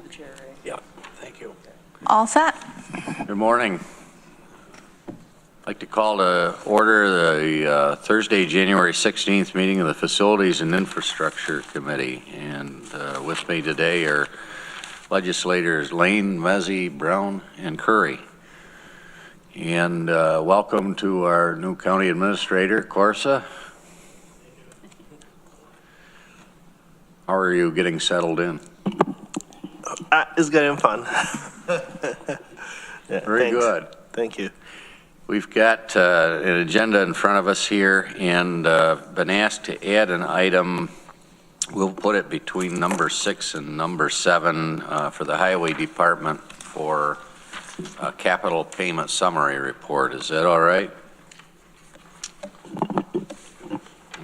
the chair, right? Yeah, thank you. All set. Good morning. I'd like to call to order the Thursday, January 16th meeting of the Facilities and Infrastructure Committee. And with me today are legislators Lane, Mezey, Brown, and Currie. And welcome to our new county administrator, Corsa. How are you getting settled in? It's good and fun. Yeah, Very good. Thank you. We've got an agenda in front of us here and been asked to add an item. We'll put it between number 6 and number 7 for the Highway Department for a capital payment summary report. Is that all right?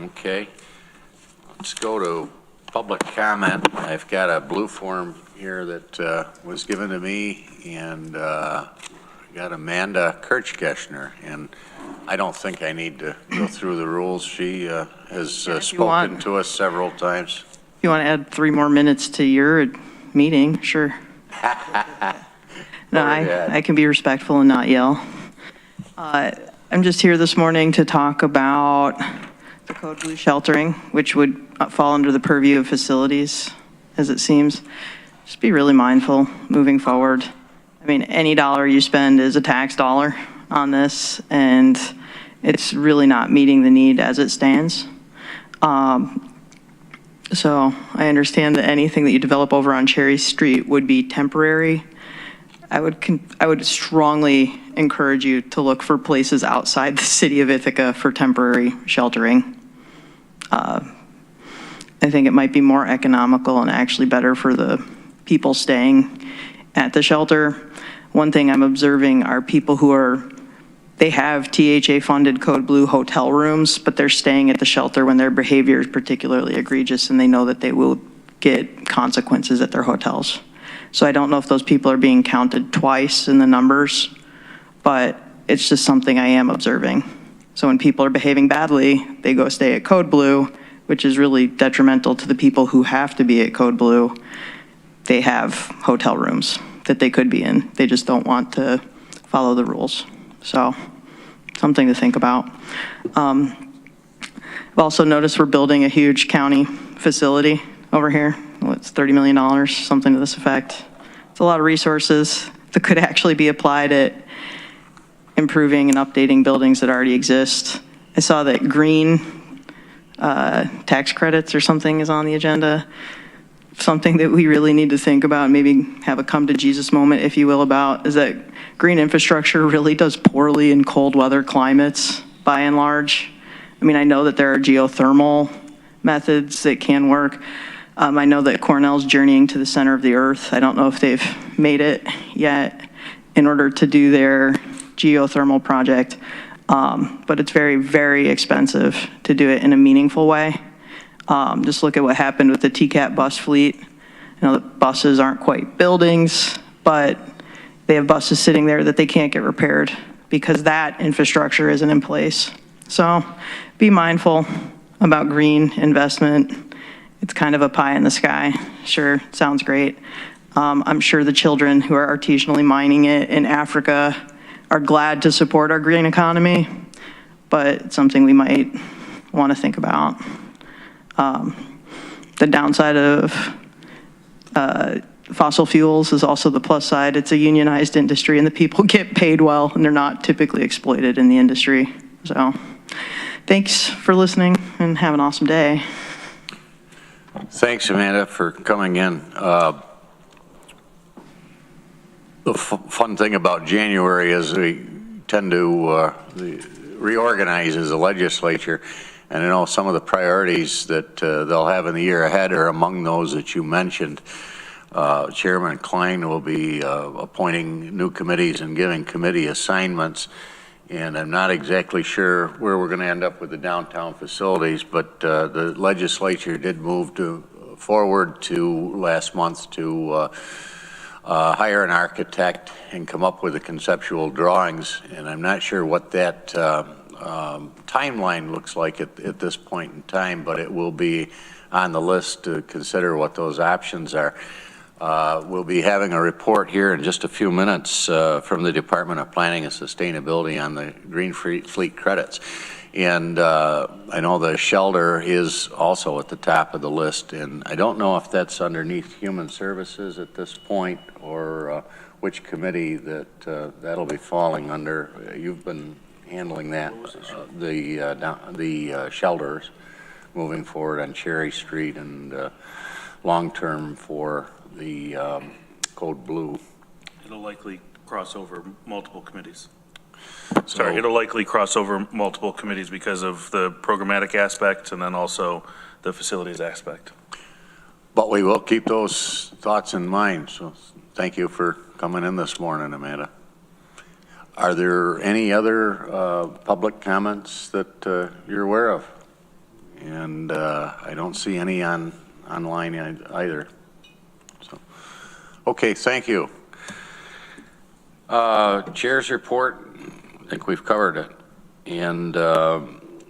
Okay. Let's go to public comment. I've got a blue form here that was given to me, and got Amanda Kirchgeshner, and I don't think I need to go through the rules. She has spoken to us several times. If you want to add 3 more minutes to your meeting, sure. No, I can be respectful and not yell. I'm just here this morning to talk about the code blue sheltering, which would fall under the purview of facilities, as it seems. Just be really mindful moving forward. I mean, any dollar you spend is a tax dollar on this, and it's really not meeting the need as it stands. So I understand that anything that you develop over on Cherry Street would be temporary. I would strongly encourage you to look for places outside the city of Ithaca for temporary sheltering. I think it might be more economical and actually better for the people staying at the shelter. One thing I'm observing are people they have THA funded code blue hotel rooms, but they're staying at the shelter when their behavior is particularly egregious and they know that they will get consequences at their hotels. So I don't know if those people are being counted twice in the numbers, but it's just something I am observing. So when people are behaving badly, they go stay at code blue, which is really detrimental to the people who have to be at code blue. They have hotel rooms that they could be in. They just don't want to follow the rules. So something to think about. I've also noticed we're building a huge county facility over here. It's $30 million, something to this effect. It's a lot of resources that could actually be applied at improving and updating buildings that already exist. I saw that green tax credits or something is on the agenda. Something that we really need to think about, maybe have a come to Jesus moment, if you will, about is that green infrastructure really does poorly in cold weather climates by and large. I mean, I know that there are geothermal methods that can work. I know that Cornell's journeying to the center of the earth. I don't know if they've made it yet in order to do their geothermal project, but it's very, very expensive to do it in a meaningful way. Just look at what happened with the TCAT bus fleet. You know, the buses aren't quite buildings, but they have buses sitting there that they can't get repaired because that infrastructure isn't in place. So be mindful about green investment. It's kind of a pie in the sky. Sure, sounds great. I'm sure the children who are artisanally mining it in Africa are glad to support our green economy, but it's something we might want to think about. The downside of fossil fuels is also the plus side. It's a unionized industry and the people get paid well and they're not typically exploited in the industry. So thanks for listening and have an awesome day. Thanks, Amanda, for coming in. The fun thing about January is we tend to reorganize as a legislature. And I know some of the priorities that they'll have in the year ahead are among those that you mentioned. Chairman Klein will be appointing new committees and giving committee assignments. And I'm not exactly sure where we're going to end up with the downtown facilities, but the legislature did move forward to last month to hire an architect and come up with the conceptual drawings. And I'm not sure what that timeline looks like at this point in time, but it will be on the list to consider what those options are. We'll be having a report here in just a few minutes from the Department of Planning and Sustainability on the Green Fleet credits. And I know the shelter is also at the top of the list, and I don't know if that's underneath Human Services at this point or which committee that'll be falling under. You've been handling that, the shelters moving forward on Cherry Street and long-term for the Code Blue. It'll likely cross over multiple committees. So, It'll likely cross over multiple committees because of the programmatic aspect and then also the facilities aspect. but we will keep those thoughts in mind. So thank you for coming in this morning, Amanda. Are there any other public comments that you're aware of? And I don't see any online either. So, okay, thank you. Chair's report, I think we've covered it. And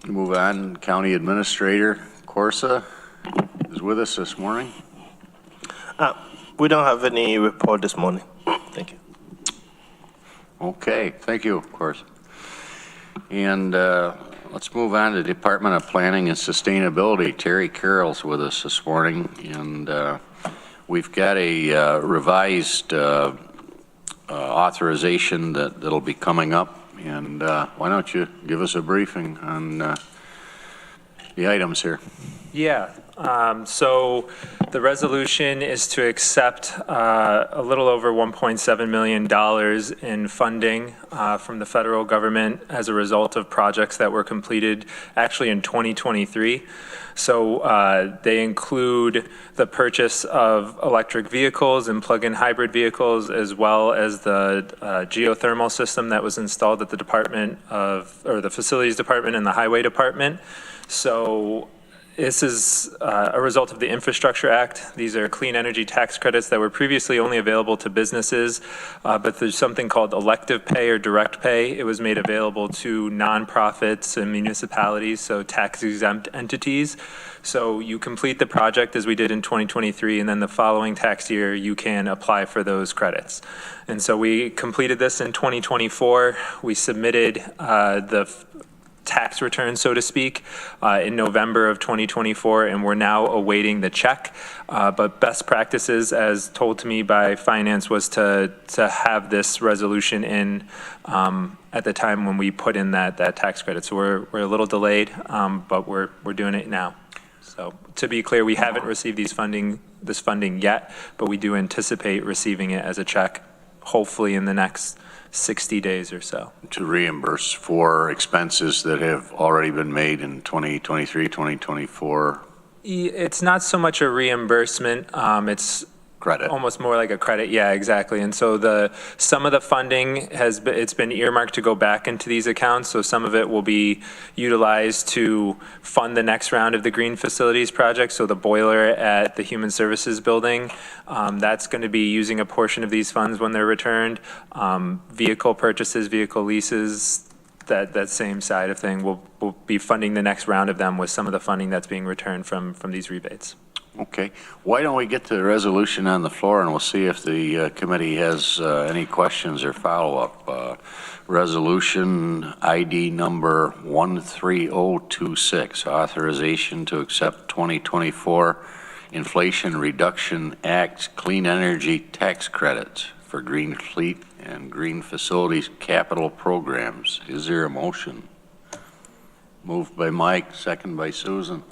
move on, County Administrator Corsa is with us this morning. We don't have any report this morning. Thank you. Okay, thank you, of course. And let's move on to Department of Planning and Sustainability. Terry Carroll's with us this morning, and we've got a revised authorization that'll be coming up. And why don't you give us a briefing on the items here? Yeah, so the resolution is to accept a little over $1.7 million in funding from the federal government as a result of projects that were completed actually in 2023. So they include the purchase of electric vehicles and plug-in hybrid vehicles, as well as the geothermal system that was installed at the the Facilities Department and the Highway Department. So this is a result of the Infrastructure Act. These are clean energy tax credits that were previously only available to businesses, but there's something called elective pay or direct pay. It was made available to nonprofits and municipalities, so tax-exempt entities. So you complete the project as we did in 2023, and then the following tax year, you can apply for those credits. And so we completed this in 2024. We submitted the tax return, so to speak, in November of 2024, and we're now awaiting the check. But best practices, as told to me by finance, was to have this resolution in at the time when we put in that tax credit. So we're a little delayed, but we're doing it now. So to be clear, we haven't received this funding yet, but we do anticipate receiving it as a check, hopefully in the next 60 days or so. To reimburse for expenses that have already been made in 2023, 2024? It's not so much a reimbursement. It's credit. Almost more like a credit. Yeah, exactly. And so some of the funding it's been earmarked to go back into these accounts. So some of it will be utilized to fund the next round of the green facilities project. So the boiler at the Human Services building, that's going to be using a portion of these funds when they're returned. Vehicle purchases, vehicle leases, that same side of thing. We'll be funding the next round of them with some of the funding that's being returned from these rebates. Okay. Why don't we get to the resolution on the floor, and we'll see if the committee has any questions or follow-up. Resolution ID number 13026, authorization to accept 2024 Inflation Reduction Act clean energy tax credits for green fleet and green facilities capital programs. Is there a motion? Moved by Mike, second by Susan.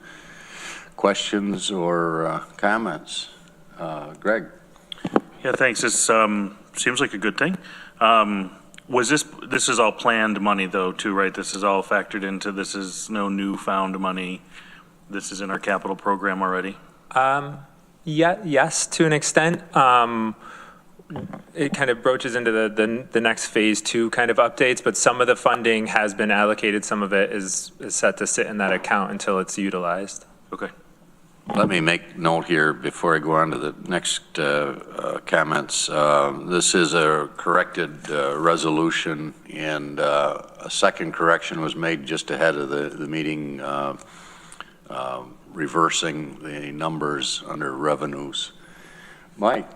Questions or comments? Greg? Yeah, thanks. This seems like a good thing. This is all planned money though too, right? This is all factored into, this is no newfound money. This is in our capital program already? Yes, to an extent. It kind of broaches into the next phase 2 kind of updates, but some of the funding has been allocated. Some of it is set to sit in that account until it's utilized. Okay. Let me make note here before I go on to the next comments. This is a corrected resolution, and a second correction was made just ahead of the meeting, reversing the numbers under revenues. Mike?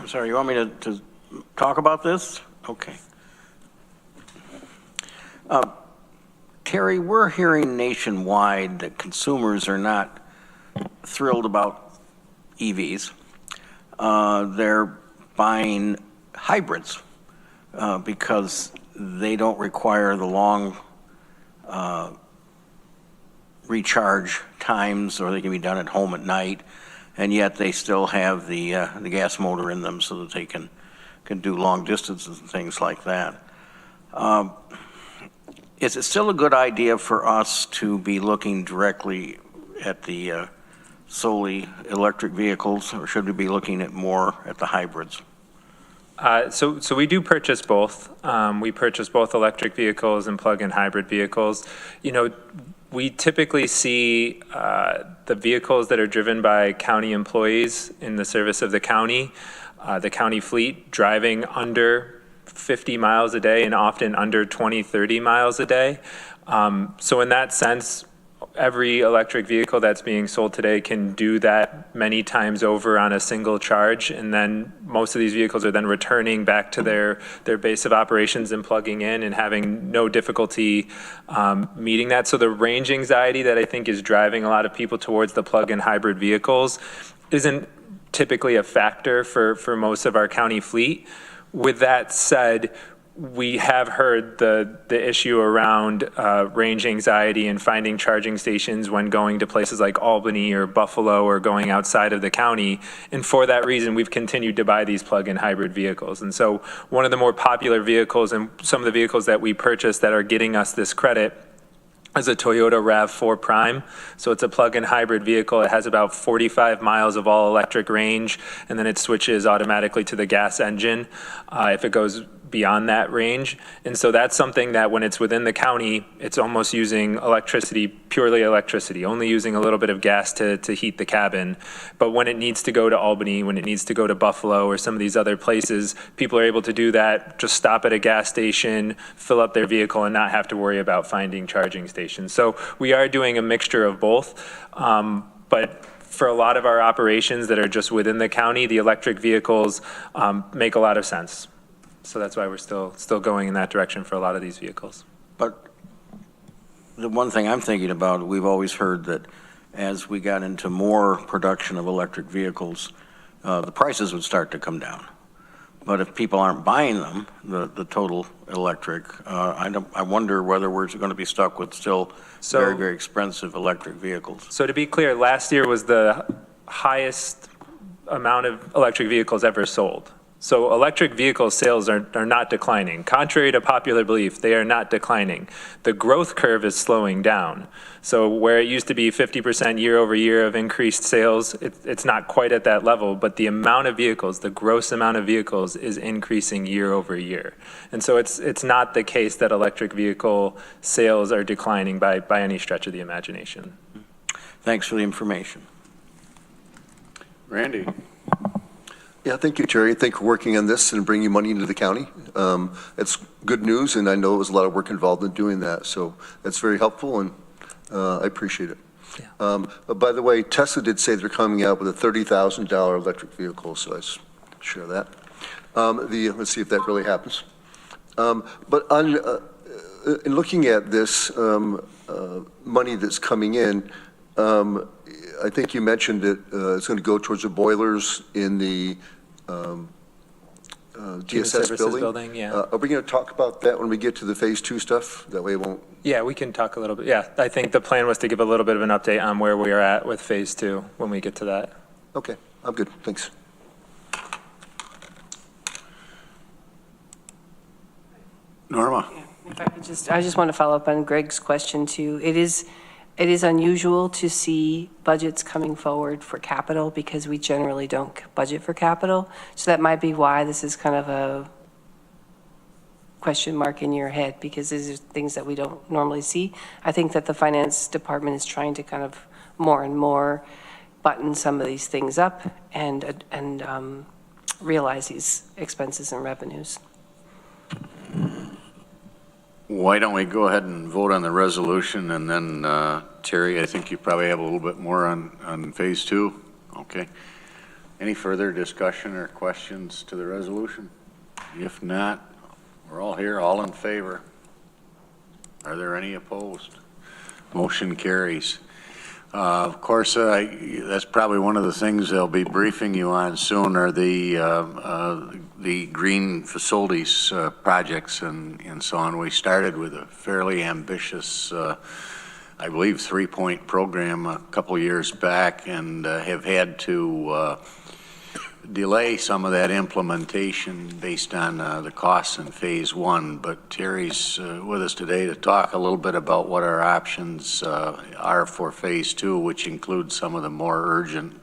Sorry, you want me to talk about this? Okay. Terry, we're hearing nationwide that consumers are not thrilled about EVs. They're buying hybrids because they don't require the long recharge times, or they can be done at home at night, and yet they still have the gas motor in them so that they can do long distances and things like that. Is it still a good idea for us to be looking directly at the solely electric vehicles, or should we be looking at more at the hybrids? So we do purchase both. We purchase both electric vehicles and plug-in hybrid vehicles. You know, we typically see the vehicles that are driven by county employees in the service of the county fleet driving under 50 miles a day and often under 20, 30 miles a day. So in that sense, every electric vehicle that's being sold today can do that many times over on a single charge, and then most of these vehicles are then returning back to their base of operations and plugging in and having no difficulty meeting that. So the range anxiety that I think is driving a lot of people towards the plug-in hybrid vehicles isn't typically a factor for most of our county fleet. With that said, we have heard the issue around range anxiety and finding charging stations when going to places like Albany or Buffalo or going outside of the county. And for that reason, we've continued to buy these plug-in hybrid vehicles. And so one of the more popular vehicles and some of the vehicles that we purchased that are getting us this credit is a Toyota RAV4 Prime. So it's a plug-in hybrid vehicle. It has about 45 miles of all electric range, and then it switches automatically to the gas engine if it goes beyond that range. And so that's something that when it's within the county, it's almost using electricity, purely electricity, only using a little bit of gas to heat the cabin. But when it needs to go to Albany, when it needs to go to Buffalo or some of these other places, people are able to do that, just stop at a gas station, fill up their vehicle, and not have to worry about finding charging stations. So we are doing a mixture of both. But for a lot of our operations that are just within the county, the electric vehicles make a lot of sense. So that's why we're still going in that direction for a lot of these vehicles. But the one thing I'm thinking about, we've always heard that as we got into more production of electric vehicles, the prices would start to come down. But if people aren't buying them, the total electric, I wonder whether we're going to be stuck with still very, very expensive electric vehicles. So to be clear, last year was the highest amount of electric vehicles ever sold. So electric vehicle sales are not declining. Contrary to popular belief, they are not declining. The growth curve is slowing down. So where it used to be 50% year over year of increased sales, it's not quite at that level, but the amount of vehicles, the gross amount of vehicles is increasing year over year. And so it's not the case that electric vehicle sales are declining by any stretch of the imagination. Thanks for the information. Randy. Yeah, thank you, Terry. Thank you for working on this and bringing money into the county. It's good news, and I know it was a lot of work involved in doing that. So that's very helpful, and I appreciate it. Yeah. By the way, Tesla did say they're coming out with a $30,000 electric vehicle, so I share that. Let's see if that really happens. But in looking at this money that's coming in, I think you mentioned that it's going to go towards the boilers in the DSS building. Yeah. Are we going to talk about that when we get to the phase 2 stuff? That way it won't. Yeah, we can talk a little bit. Yeah, I think the plan was to give a little bit of an update on where we are at with phase 2 when we get to that. Okay, I'm good. Thanks. Norma. If I could I just want to follow up on Greg's question too. It is unusual to see budgets coming forward for capital because we generally don't budget for capital. So that might be why this is kind of a question mark in your head, because these are things that we don't normally see. I think that the finance department is trying to kind of more and more button some of these things up and realize these expenses and revenues. Why don't we go ahead and vote on the resolution, and then Terry, I think you probably have a little bit more on phase 2. Okay. Any further discussion or questions to the resolution? If not, we're all here, all in favor. Are there any opposed? Motion carries. Of course, that's probably one of the things they'll be briefing you on soon are the green facilities projects and so on. We started with a fairly ambitious, I believe, 3-point program a couple years back and have had to delay some of that implementation based on the costs in phase 1. But Terry's with us today to talk a little bit about what our options are for phase 2, which includes some of the more urgent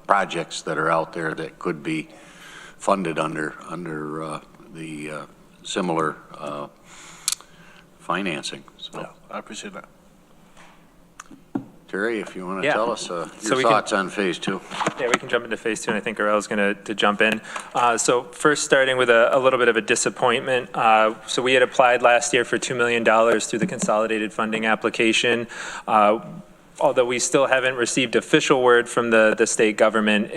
projects that are out there that could be funded under the similar financing. So, Yeah, I appreciate that. Terry, if you want to Yeah. tell us So your we can- thoughts on phase 2. Yeah, we can jump into phase 2, and I think Arel's going to jump in. So first, starting with a little bit of a disappointment. So we had applied last year for $2 million through the consolidated funding application. Although we still haven't received official word from the state government,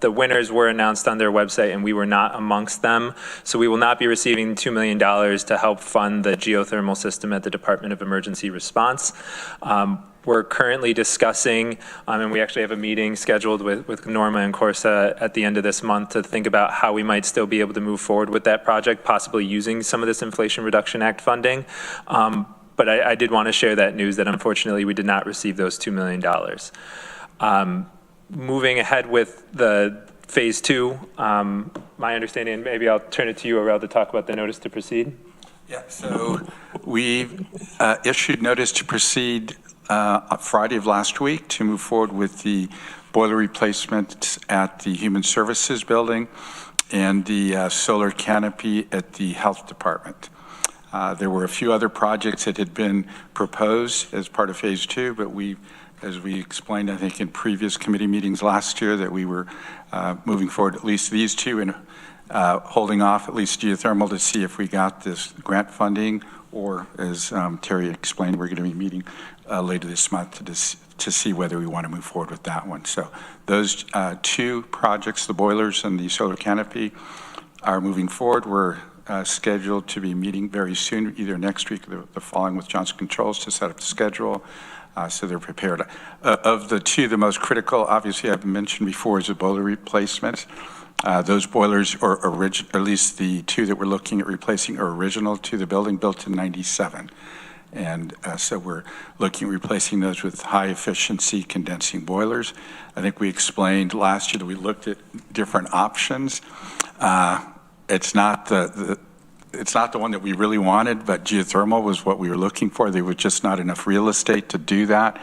the winners were announced on their website, and we were not amongst them. So we will not be receiving $2 million to help fund the geothermal system at the Department of Emergency Response. We're currently discussing, and we actually have a meeting scheduled with Norma and Corsa at the end of this month to think about how we might still be able to move forward with that project, possibly using some of this Inflation Reduction Act funding. But I did want to share that news that unfortunately we did not receive those $2 million. Moving ahead with the phase 2, my understanding, and maybe I'll turn it to you, Arel, to talk about the notice to proceed. Yeah, so we issued notice to proceed on Friday of last week to move forward with the boiler replacement at the Human Services Building and the solar canopy at the Health Department. There were a few other projects that had been proposed as part of phase 2, but as we explained, I think in previous committee meetings last year, that we were moving forward at least these two and holding off at least geothermal to see if we got this grant funding, or as Terry explained, we're going to be meeting later this month to see whether we want to move forward with that one. So those two projects, the boilers and the solar canopy, are moving forward. We're scheduled to be meeting very soon, either next week or the following, with Johnson Controls to set up the schedule. So they're prepared. Of the two, the most critical, obviously I've mentioned before, is the boiler replacement. Those boilers, or at least the two that we're looking at replacing, are original to the building, built in '97. And so we're looking at replacing those with high efficiency condensing boilers. I think we explained last year that we looked at different options. It's not the one that we really wanted, but geothermal was what we were looking for. There was just not enough real estate to do that,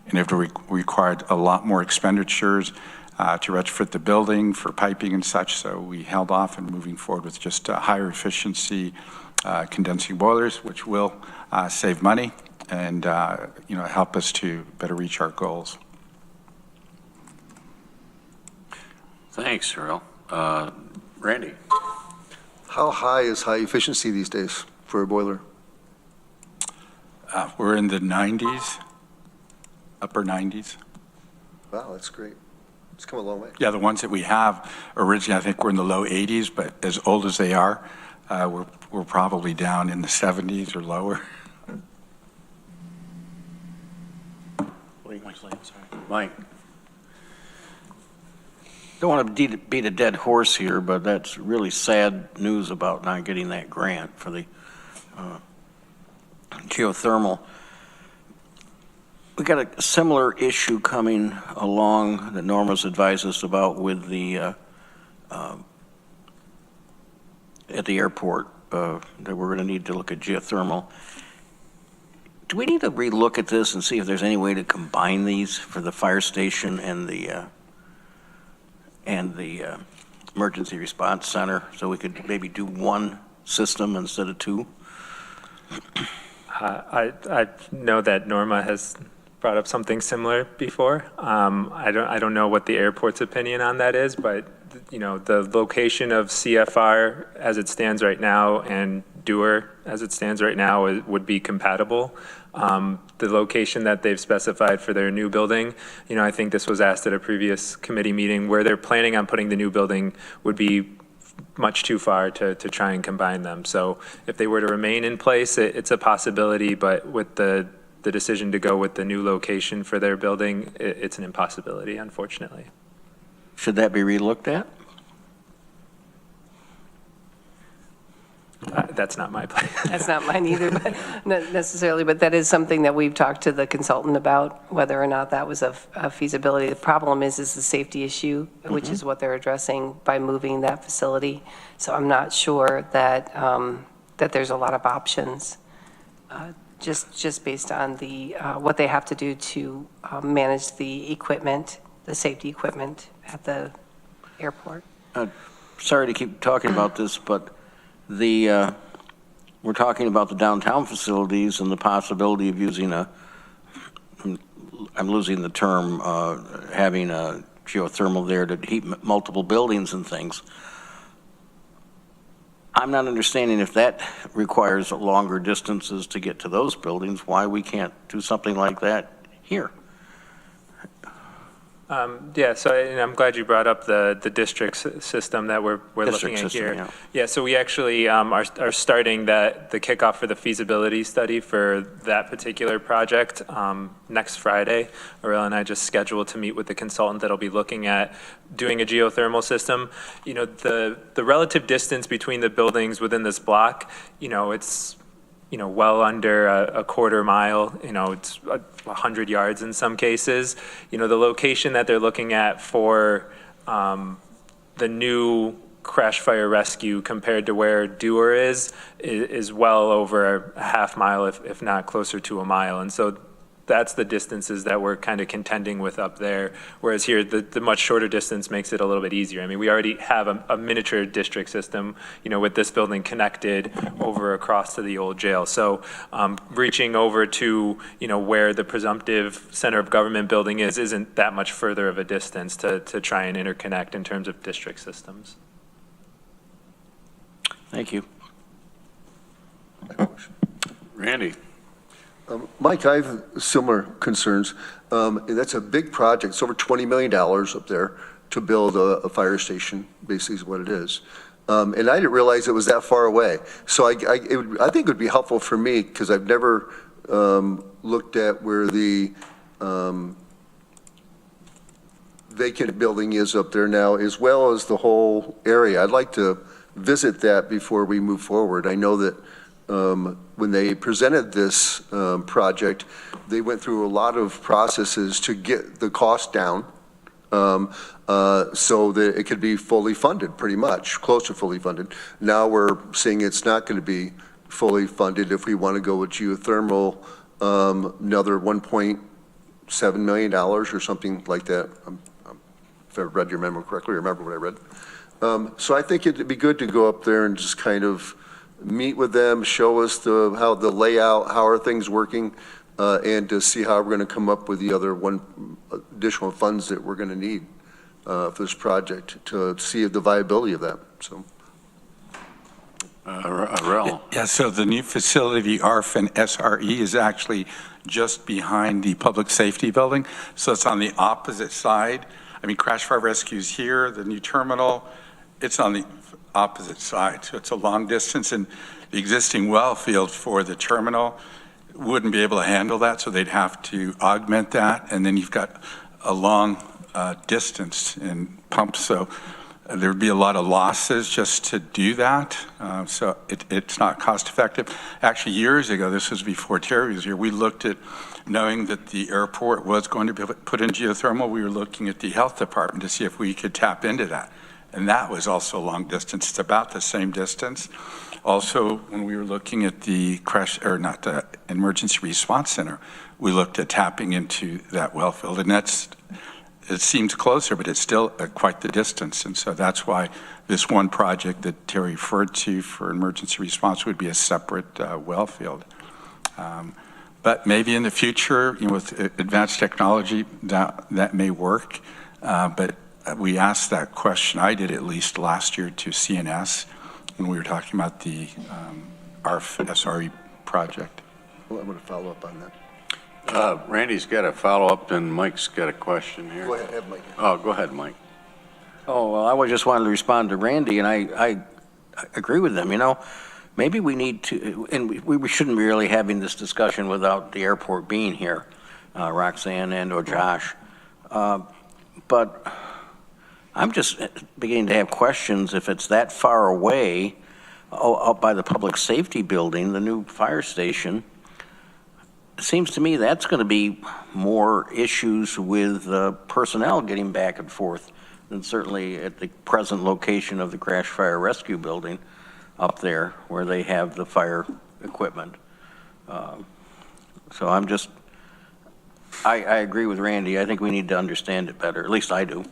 and it required a lot more expenditures to retrofit the building for piping and such. So we held off and moving forward with just higher efficiency condensing boilers, which will save money and help us to better reach our goals. Thanks, Earl. Randy. How high is high efficiency these days for a boiler? We're in the 90s, upper 90s. Wow, that's great. It's come a long way. Yeah, the ones that we have originally, I think, were in the low 80s, but as old as they are, we're probably down in the 70s or lower. Mike. Don't want to beat a dead horse here, but that's really sad news about not getting that grant for the geothermal. We got a similar issue coming along that Norma's advised us about with the at the airport that we're going to need to look at geothermal. Do we need to relook at this and see if there's any way to combine these for the fire station and the emergency response center, so we could maybe do one system instead of two? I know that Norma has brought up something similar before. I don't know what the airport's opinion on that is, but the location of CFR as it stands right now and Dewar, as it stands right now, would be compatible. The location that they've specified for their new building, I think this was asked at a previous committee meeting, where they're planning on putting the new building would be much too far to try and combine them. So if they were to remain in place, it's a possibility, but with the decision to go with the new location for their building, it's an impossibility, unfortunately. Should that be relooked at? That's not my plan. That's not mine either, but not necessarily, but that is something that we've talked to the consultant about, whether or not that was a feasibility. The problem is the safety issue, which is what they're addressing by moving that facility. So I'm not sure that, that there's a lot of options, just based on the, what they have to do to manage the equipment, the safety equipment at the airport. Sorry to keep talking about this, but we're talking about the downtown facilities and the possibility of using I'm losing the term, having a geothermal there to heat multiple buildings and things. I'm not understanding if that requires longer distances to get to those buildings, why we can't do something like that here. Yeah, so I'm glad you brought up the district system that we're looking at here. Yeah. Yeah, so we actually are starting the kickoff for the feasibility study for that particular project next Friday. Aurel and I just scheduled to meet with the consultant that'll be looking at doing a geothermal system. The relative distance between the buildings within this block, it's well under a quarter mile, it's 100 yards in some cases. The location that they're looking at for the new crash fire rescue compared to where Dewar is well over a half mile, if not closer to a mile. And so that's the distances that we're kind of contending with up there. Whereas here, the much shorter distance makes it a little bit easier. I mean, we already have a miniature district system, with this building connected over across to the old jail. So reaching over to, where the presumptive center of government building isn't that much further of a distance to try and interconnect in terms of district systems. Thank you. Randy? Mike, I have similar concerns. That's a big project. It's over $20 million up there to build a fire station, basically is what it is. And I didn't realize it was that far away. So I think it would be helpful for me, because I've never looked at where the vacant building is up there now, as well as the whole area. I'd like to visit that before we move forward. I know that when they presented this project, they went through a lot of processes to get the cost down so that it could be fully funded, pretty much, close to fully funded. Now we're saying it's not going to be fully funded if we want to go with geothermal, another $1.7 million or something like that. If I read your memo correctly, remember what I read. So I think it'd be good to go up there and just kind of meet with them, show us how the layout, how are things working, and to see how we're going to come up with the other additional funds that we're going to need for this project to see the viability of that. So, Aurel? Yeah, so the new facility, ARF and SRE, is actually just behind the public safety building. So it's on the opposite side. I mean, crash fire rescue is here, the new terminal, it's on the opposite side. So it's a long distance, and the existing well field for the terminal wouldn't be able to handle that, so they'd have to augment that. And then you've got a long distance in pumps, so there'd be a lot of losses just to do that. So it's not cost effective. Actually, years ago, this was before Terry was here, we looked at, knowing that the airport was going to be put in geothermal, we were looking at the health department to see if we could tap into that. And that was also a long distance. It's about the same distance. Also, when we were looking at the emergency response center, we looked at tapping into that well field. And it seems closer, but it's still quite the distance. And so that's why this one project that Terry referred to for emergency response would be a separate well field. But maybe in the future, with advanced technology, that may work. But we asked that question, I did at least last year, to CNS when we were talking about the our SRE project. Well, I'm going to follow up on that. Randy's got a follow-up, and Mike's got a question here. Go ahead, have Mike. Oh, go ahead, Mike. Oh, well, I just wanted to respond to Randy, and I agree with them, you know. Maybe we need to, and we shouldn't be really having this discussion without the airport being here, Roxanne and or Josh. But I'm just beginning to have questions if it's that far away, up by the public safety building, the new fire station. It seems to me that's going to be more issues with personnel getting back and forth than certainly at the present location of the crash fire rescue building up there where they have the fire equipment. So I'm just, I agree with Randy. I think we need to understand it better. At least I do.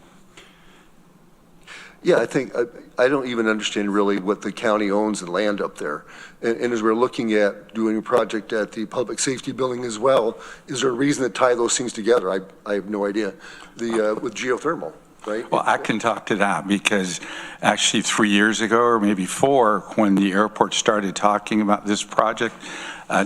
Yeah, I think, I don't even understand really what the county owns and land up there. And as we're looking at doing a project at the public safety building as well, is there a reason to tie those things together? I have no idea. With geothermal, right? Well, I can talk to that because actually 3 years ago, or maybe 4, when the airport started talking about this project,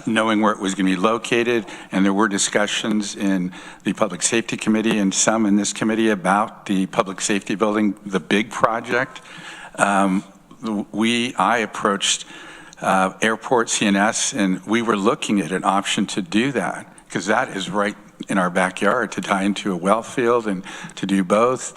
knowing where it was going to be located, and there were discussions in the Public Safety Committee and some in this committee about the public safety building, the big project. I approached Airport CNS, and we were looking at an option to do that, because that is right in our backyard, to tie into a well field and to do both.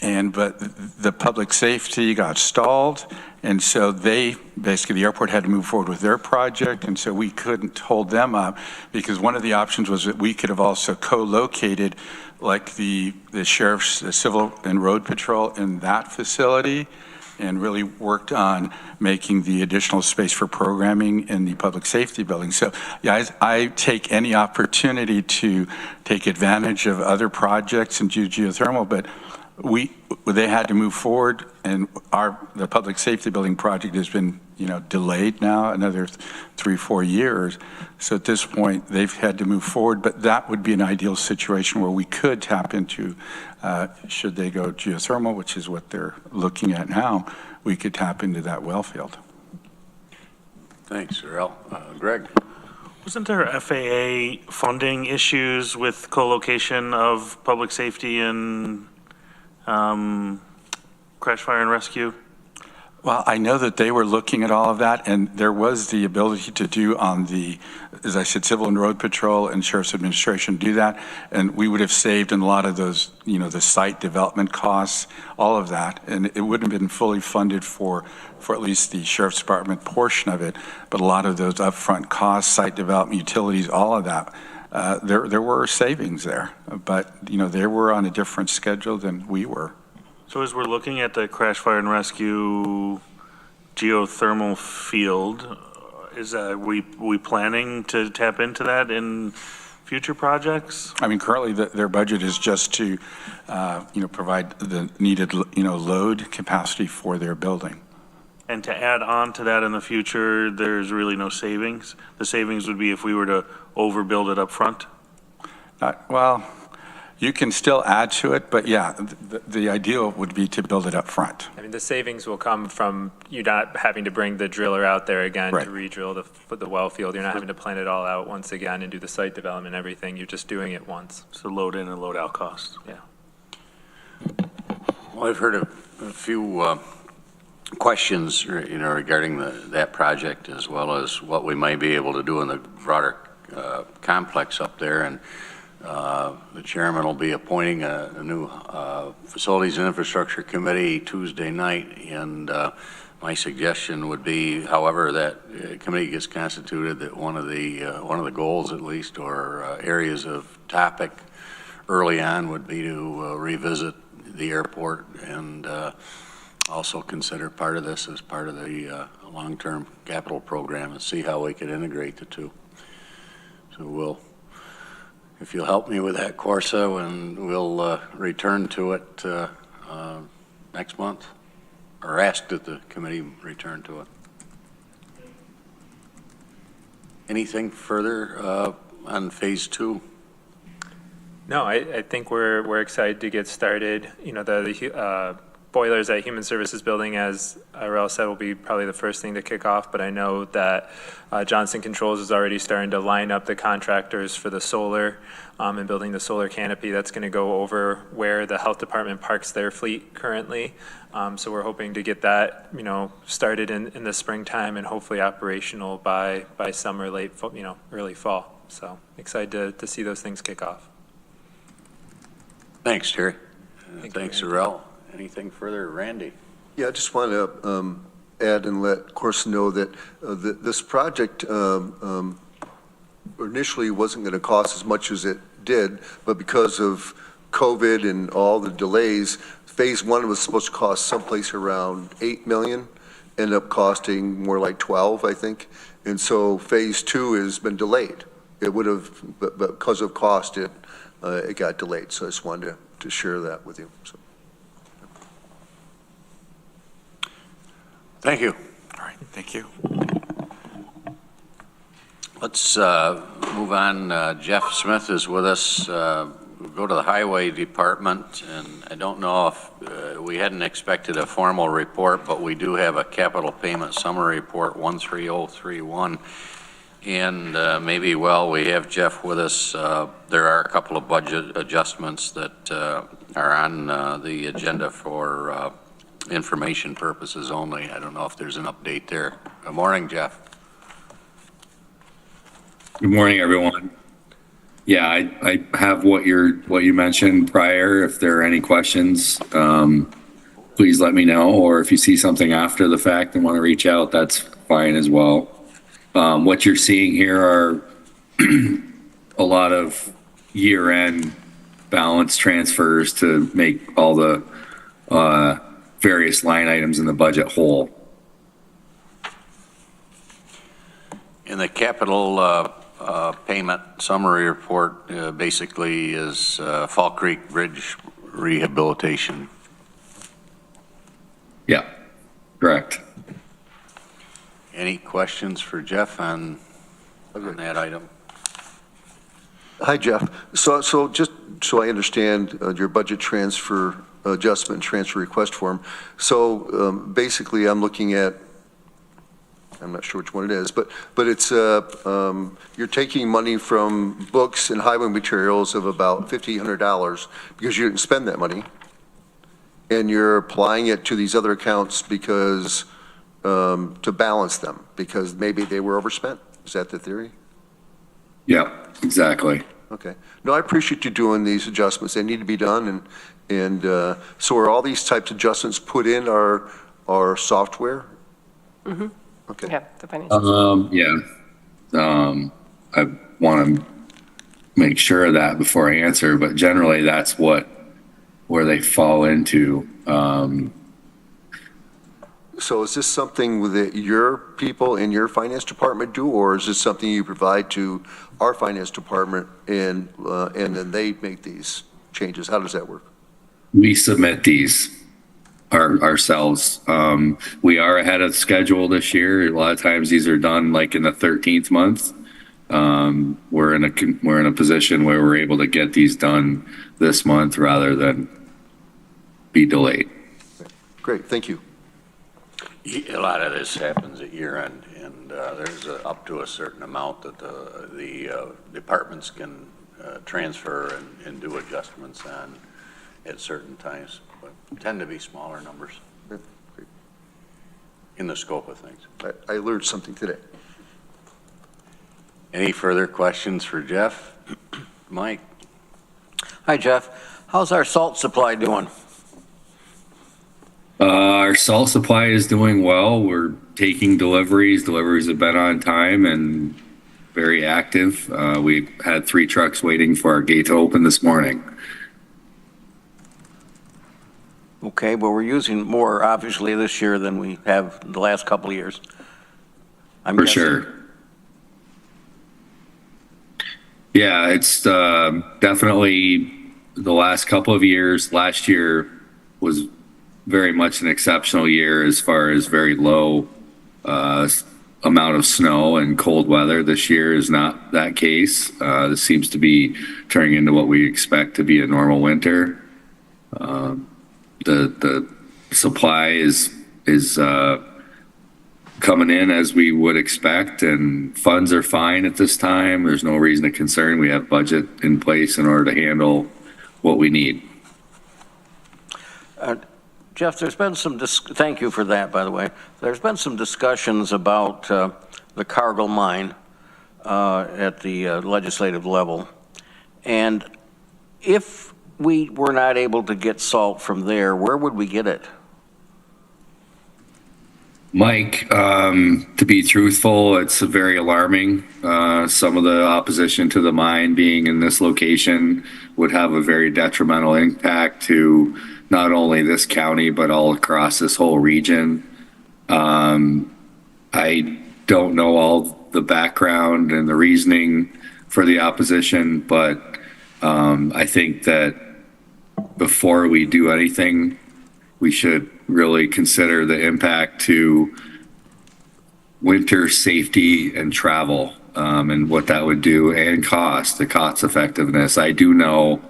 But the public safety got stalled, and so the airport had to move forward with their project, and so we couldn't hold them up, because one of the options was that we could have also co-located, like the sheriff's, the civil and road patrol in that facility, and really worked on making the additional space for programming in the public safety building. So yeah, I take any opportunity to take advantage of other projects and do geothermal, but they had to move forward, and the public safety building project has been, delayed now another 3-4 years. So at this point, they've had to move forward, but that would be an ideal situation where we could tap into, should they go geothermal, which is what they're looking at now, we could tap into that well field. Thanks, Earl. Greg? Wasn't there FAA funding issues with co-location of public safety and crash fire and rescue? Well, I know that they were looking at all of that, and there was the ability to do on the, as I said, Civil and Road Patrol and Sheriff's Administration do that, and we would have saved in a lot of those, the site development costs, all of that, and it wouldn't have been fully funded for at least the Sheriff's Department portion of it, but a lot of those upfront costs, site development, utilities, all of that, there were savings there, but, they were on a different schedule than we were. So as we're looking at the crash fire and rescue geothermal field, we planning to tap into that in future projects? I mean, currently their budget is just to, provide the needed, load capacity for their building. And to add on to that in the future, there's really no savings? The savings would be if we were to overbuild it up front? Well, you can still add to it, but yeah, the ideal would be to build it up front. I mean, the savings will come from you not having to bring the driller out there again Right. to re-drill the well field. You're not having to plan it all out once again and do the site development and everything. You're just doing it once. So load in and load out costs. Yeah. Well, I've heard a few questions, regarding that project, as well as what we might be able to do in the broader complex up there. And the chairman will be appointing a new Facilities and Infrastructure Committee Tuesday night, and my suggestion would be, however that committee gets constituted, that one of the goals, at least, or areas of topic early on would be to revisit the airport, and also consider part of this as part of the long-term capital program, and see how we could integrate the two. So if you'll help me with that, Corsa, and we'll return to it next month, or ask that the committee return to it. Anything further on phase 2? No, I think we're excited to get started. The boilers at Human Services Building, as Irel said, will be probably the first thing to kick off, but I know that Johnson Controls is already starting to line up the contractors for the solar and building the solar canopy. That's going to go over where the health department parks their fleet currently. So we're hoping to get that, started in the springtime and hopefully operational by summer, early fall. So excited to see those things kick off. Thanks, Terry. Thanks, Randy. Arel. Anything further, Randy? Yeah, I just want to add and let Corson know that this project initially wasn't going to cost as much as it did, but because of COVID and all the delays, phase one was supposed to cost someplace around 8 million, ended up costing more like 12, I think. And so phase two has been delayed. It would have, but because of cost, it got delayed. So I just wanted to share that with you. So. Thank you. All right, thank you. Let's move on. Jeff Smith is with us. We'll go to the Highway Department, and I don't know if we hadn't expected a formal report, but we do have a capital payment summary report 13031. And maybe while we have Jeff with us, there are a couple of budget adjustments that are on the agenda for information purposes only. I don't know if there's an update there. Good morning, Jeff. Good morning, everyone. Yeah, I have what you mentioned prior. If there are any questions, please let me know. Or if you see something after the fact and want to reach out, that's fine as well. What you're seeing here are a lot of year-end balance transfers to make all the various line items in the budget whole. In the capital payment summary report, basically is Fall Creek Bridge rehabilitation. Yeah, correct. Any questions for Jeff on that item? Hi, Jeff. So just so I understand your budget transfer adjustment transfer request form. So basically, I'm looking at, I'm not sure which one it is, but it's you're taking money from books and highway materials of about $1,500 because you didn't spend that money, and you're applying it to these other accounts because to balance them because maybe they were overspent. Is that the theory? Yeah, exactly. Okay. No, I appreciate you doing these adjustments. They need to be done, and so are all these types of adjustments put in our software? Mm-hmm. Okay. Yeah, the financial. I want to make sure of that before I answer, but generally that's where they fall into. So is this something that your people in your finance department do, or is this something you provide to our finance department and then they make these changes? How does that work? We submit these ourselves. We are ahead of schedule this year. A lot of times these are done like in the 13th month. We're in a position where we're able to get these done this month rather than be delayed. Great, thank you. A lot of this happens at year end, and there's up to a certain amount that the departments can transfer and do adjustments on at certain times, but tend to be smaller numbers in the scope of things. I learned something today. Any further questions for Jeff? Mike? Hi, Jeff. How's our salt supply doing? Our salt supply is doing well. We're taking deliveries. Deliveries have been on time and very active. We had 3 trucks waiting for our gate to open this morning. Okay, well, we're using more, obviously, this year than we have the last couple of years. I'm For guessing. sure. Yeah, it's definitely the last couple of years. Last year was very much an exceptional year as far as very low amount of snow and cold weather. This year is not that case. This seems to be turning into what we expect to be a normal winter. The supply is coming in as we would expect, and funds are fine at this time. There's no reason to concern. We have budget in place in order to handle what we need. Jeff, there's been some, thank you for that, by the way. There's been some discussions about the Cargill mine at the legislative level. And if we were not able to get salt from there, where would we get it? Mike, to be truthful, it's very alarming. Some of the opposition to the mine being in this location would have a very detrimental impact to not only this county, but all across this whole region. I don't know all the background and the reasoning for the opposition, but I think that before we do anything, we should really consider the impact to winter safety and travel, and what that would do, and the cost effectiveness. I do know,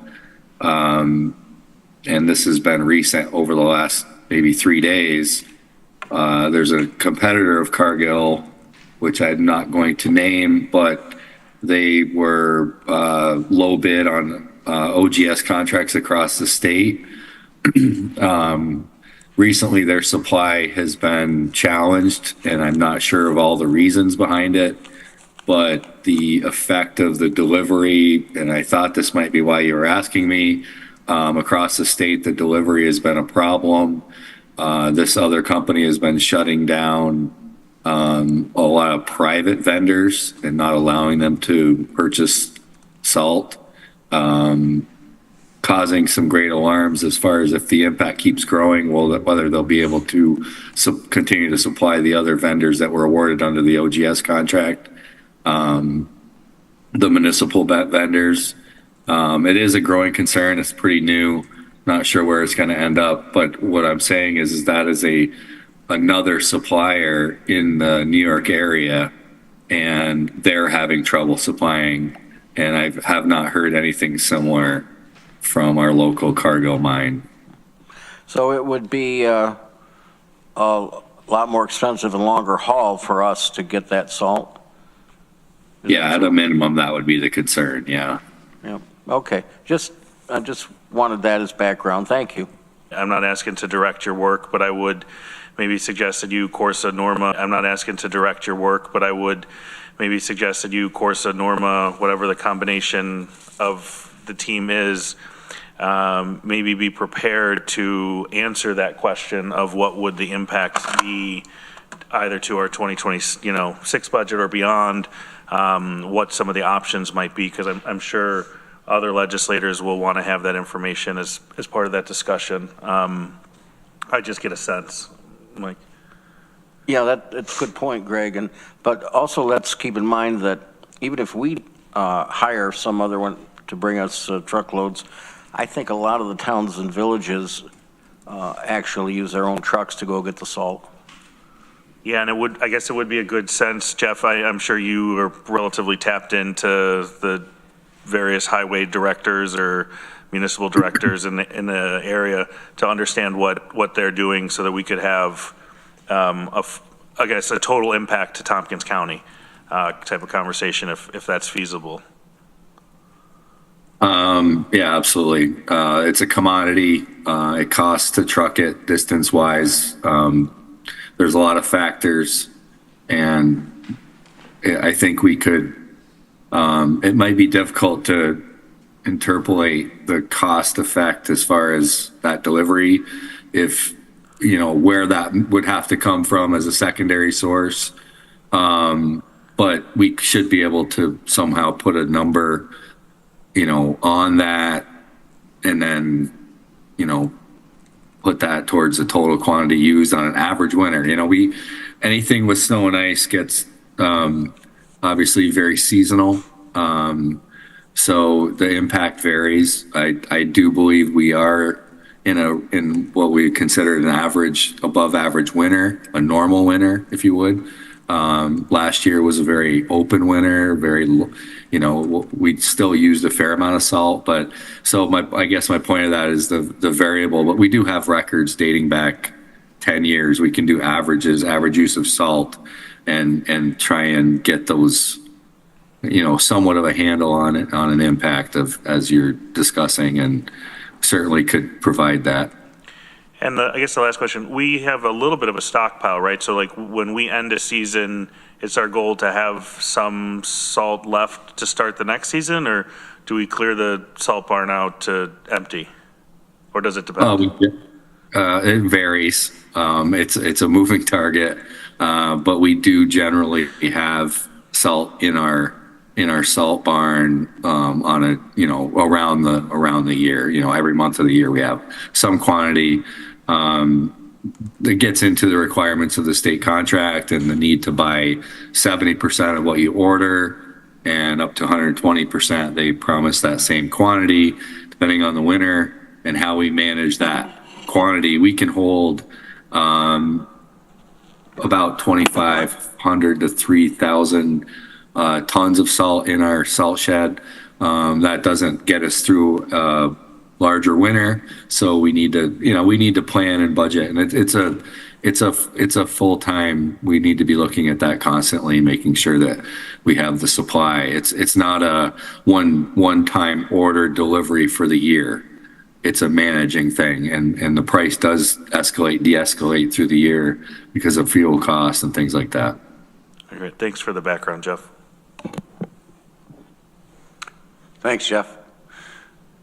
and this has been recent over the last maybe 3 days, there's a competitor of Cargill, which I'm not going to name, but they were low bid on OGS contracts across the state. Recently, their supply has been challenged, and I'm not sure of all the reasons behind it, but the effect of the delivery, and I thought this might be why you were asking me, across the state, the delivery has been a problem. This other company has been shutting down a lot of private vendors and not allowing them to purchase salt, causing some great alarms as far as if the impact keeps growing, whether they'll be able to continue to supply the other vendors that were awarded under the OGS contract, the municipal vendors. It is a growing concern. It's pretty new. Not sure where it's going to end up, but what I'm saying is that is another supplier in the New York area, and they're having trouble supplying, and I have not heard anything similar from our local Cargill mine. So it would be a lot more expensive and longer haul for us to get that salt? Yeah, at a minimum, that would be the concern, yeah. Yeah. Okay. I just wanted that as background. Thank you. I'm not asking to direct your work, but I would maybe suggest that you course a Norma. I'm not asking to direct your work, but I would maybe suggest that you course a Norma, whatever the combination of the team is, maybe be prepared to answer that question of what would the impact be either to our 2026 budget or beyond, what some of the options might be, because I'm sure other legislators will want to have that information as part of that discussion. I just get a sense, Mike. Yeah, that's a good point, Greg. But also let's keep in mind that even if we hire some other one to bring us truckloads, I think a lot of the towns and villages actually use their own trucks to go get the salt. Yeah, and I guess it would be a good sense, Jeff. I'm sure you are relatively tapped into the various highway directors or municipal directors in the area to understand what they're doing, so that we could have, I guess, a total impact to Tompkins County type of conversation, if that's feasible. Yeah, absolutely. It's a commodity. It costs to truck it distance-wise. There's a lot of factors, and I think we could, it might be difficult to interpolate the cost effect as far as that delivery, if, where that would have to come from as a secondary source. But we should be able to somehow put a number, on that, and then, put that towards the total quantity used on an average winter. Anything with snow and ice gets obviously very seasonal. So the impact varies. I do believe we are in what we consider an average, above average winter, a normal winter, if you would. Last year was a very open winter, we still used a fair amount of salt, but I guess my point of that is the variable, but we do have records dating back 10 years. We can do average use of salt and try and get those, somewhat of a handle on it, on an impact as you're discussing, and certainly could provide that. And I guess the last question, we have a little bit of a stockpile, right? So like when we end a season, it's our goal to have some salt left to start the next season, or do we clear the salt barn out to empty? Or does it depend? It varies. It's a moving target, but we do generally have salt in our salt barn on a around the year. Every month of the year we have some quantity that gets into the requirements of the state contract and the need to buy 70% of what you order and up to 120%. They promise that same quantity depending on the winter and how we manage that quantity. We can hold about 2,500 to 3,000 tons of salt in our salt shed. That doesn't get us through a larger winter, so we need to plan and budget, and it's a full time. We need to be looking at that constantly, making sure that we have the supply. It's not a one time order delivery for the year. It's a managing thing, and the price does de-escalate through the year because of fuel costs and things like that. All right, thanks for the background, Jeff. Thanks, Jeff.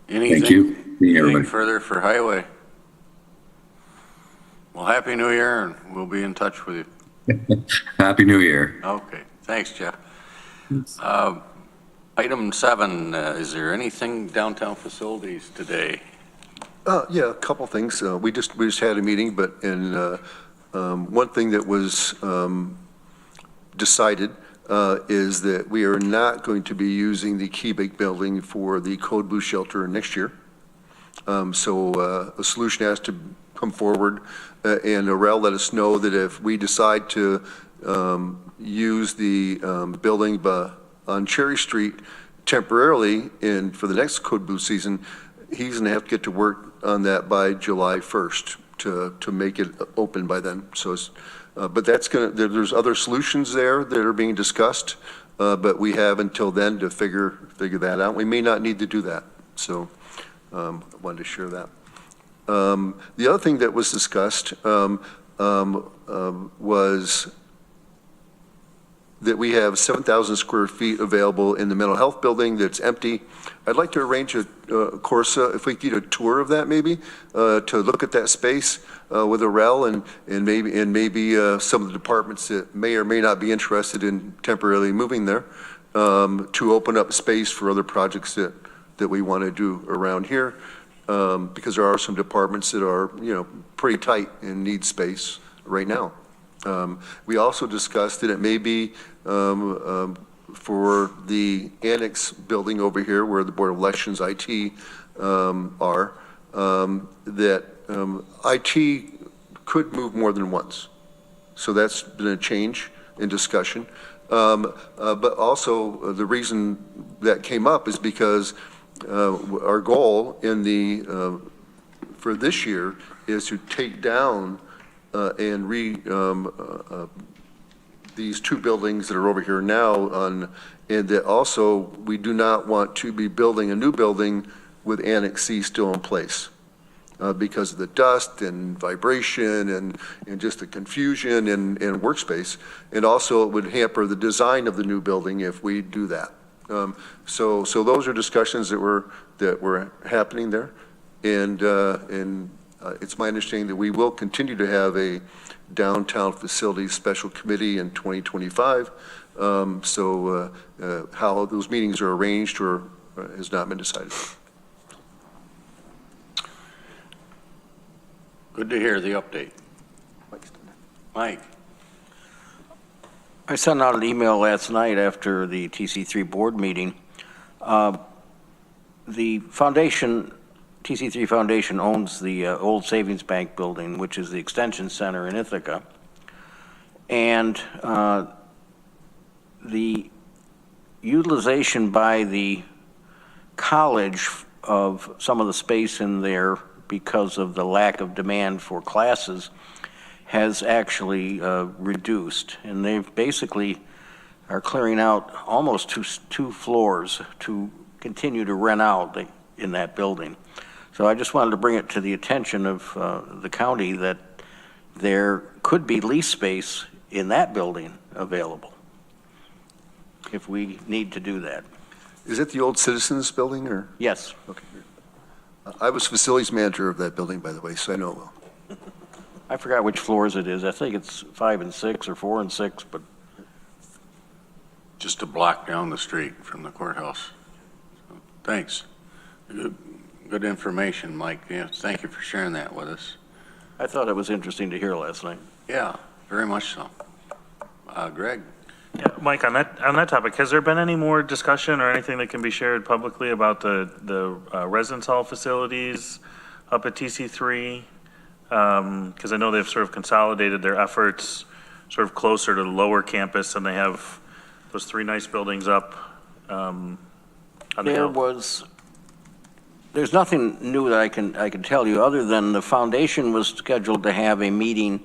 Thank you. Anything further for highway? Well, Happy New Year, and we'll be in touch with you. Happy New Year. Okay, thanks, Jeff. Item 7, is there anything downtown facilities today? Yeah, a couple things. We just had a meeting, but one thing that was decided is that we are not going to be using the Quebec building for the code blue shelter next year. So a solution has to come forward, and Aurel let us know that if we decide to use the building on Cherry Street temporarily and for the next code blue season, he's going to have to get to work on that by July 1st to make it open by then. So it's, but there's other solutions there that are being discussed, but we have until then to figure that out. We may not need to do that. So I wanted to share that. The other thing that was discussed was that we have 7,000 square feet available in the mental health building that's empty. I'd like to arrange a course, if we get a tour of that maybe, to look at that space with Aurel and maybe some of the departments that may or may not be interested in temporarily moving there, to open up space for other projects that we want to do around here, because there are some departments that are pretty tight and need space right now. We also discussed that it may be for the annex building over here where the Board of Elections IT are, that IT could move more than once. So that's been a change in discussion. But also the reason that came up is because our goal for this year is to take down and these two buildings that are over here now and that also we do not want to be building a new building with Annex C still in place because of the dust and vibration and just the confusion and workspace. And also it would hamper the design of the new building if we do that. So those are discussions that were happening there. And it's my understanding that we will continue to have a downtown facilities special committee in 2025. How those meetings are arranged or has not been decided. Good to hear the update. Mike. I sent out an email last night after the TC3 board meeting. The foundation, TC3 Foundation owns the old Savings Bank building, which is the Extension Center in Ithaca. And the utilization by the college of some of the space in there because of the lack of demand for classes has actually reduced. And they basically are clearing out almost two floors to continue to rent out in that building. So I just wanted to bring it to the attention of the county that there could be lease space in that building available if we need to do that. Is it the old Citizens Building, or? Yes. Okay. I was facilities manager of that building, by the way, so I know it well. I forgot which floors it is. I think it's 5 and 6 or 4 and 6, but Just a block down the street from the courthouse. So, thanks. Good information, Mike. Yeah, thank you for sharing that with us. I thought it was interesting to hear last night. Yeah, very much so. Greg? Yeah, Mike, on that topic, has there been any more discussion or anything that can be shared publicly about the residence hall facilities up at TC3? Because I know they've sort of consolidated their efforts sort of closer to the lower campus, and they have those 3 nice buildings up on the hill. There's nothing new that I can tell you, other than the foundation was scheduled to have a meeting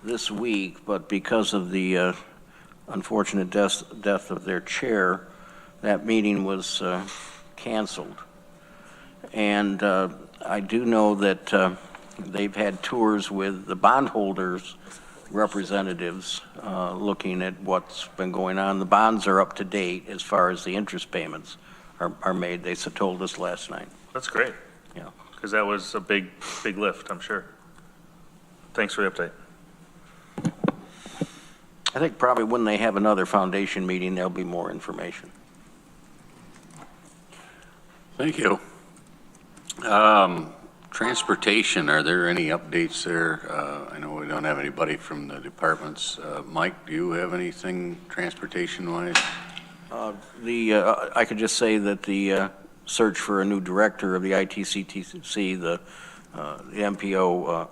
this week, but because of the unfortunate death of their chair, that meeting was canceled. And I do know that they've had tours with the bondholders' representatives looking at what's been going on. The bonds are up to date as far as the interest payments are made, they told us last night. That's great. Yeah. Because that was a big lift, I'm sure. Thanks for the update. I think probably when they have another foundation meeting, there'll be more information. Thank you. Transportation, are there any updates there? I know we don't have anybody from the departments. Mike, do you have anything transportation-wise? I could just say that the search for a new director of the ITCTC, the MPO,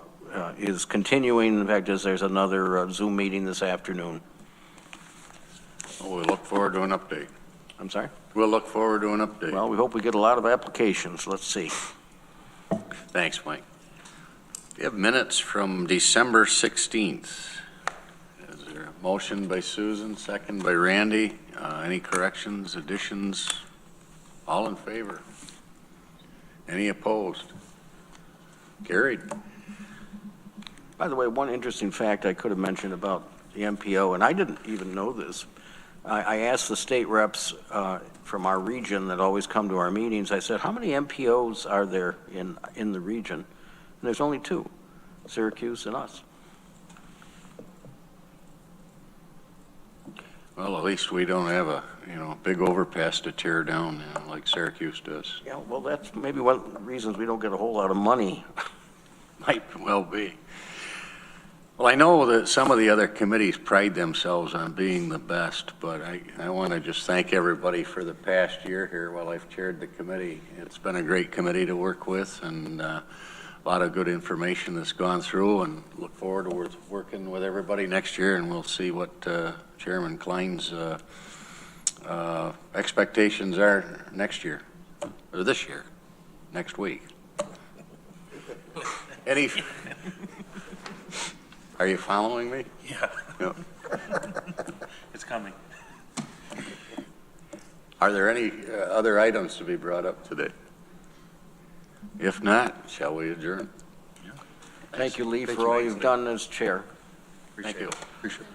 is continuing. In fact, there's another Zoom meeting this afternoon. Oh, we look forward to an update. I'm sorry? We'll look forward to an update. Well, we hope we get a lot of applications. Let's see. Thanks, Mike. We have minutes from December 16th. Is there a motion by Susan, second by Randy? Any corrections, additions? All in favor? Any opposed? Carried. By the way, one interesting fact I could have mentioned about the MPO, and I didn't even know this. I asked the state reps from our region that always come to our meetings, I said, how many MPOs are there in the region? And there's only 2, Syracuse and us. Well, at least we don't have a, big overpass to tear down, like Syracuse does. Yeah, well, that's maybe one of the reasons we don't get a whole lot of money. Might well be. Well, I know that some of the other committees pride themselves on being the best, but I want to just thank everybody for the past year here while I've chaired the committee. It's been a great committee to work with, and a lot of good information that's gone through, and look forward to working with everybody next year, and we'll see what Chairman Klein's expectations are next year, or this year, next week. Are you following me? Yeah. Yep. It's coming. Are there any other items to be brought up today? If not, shall we adjourn? Thank you, Lee, for all you've done as chair. Thank you. Appreciate it.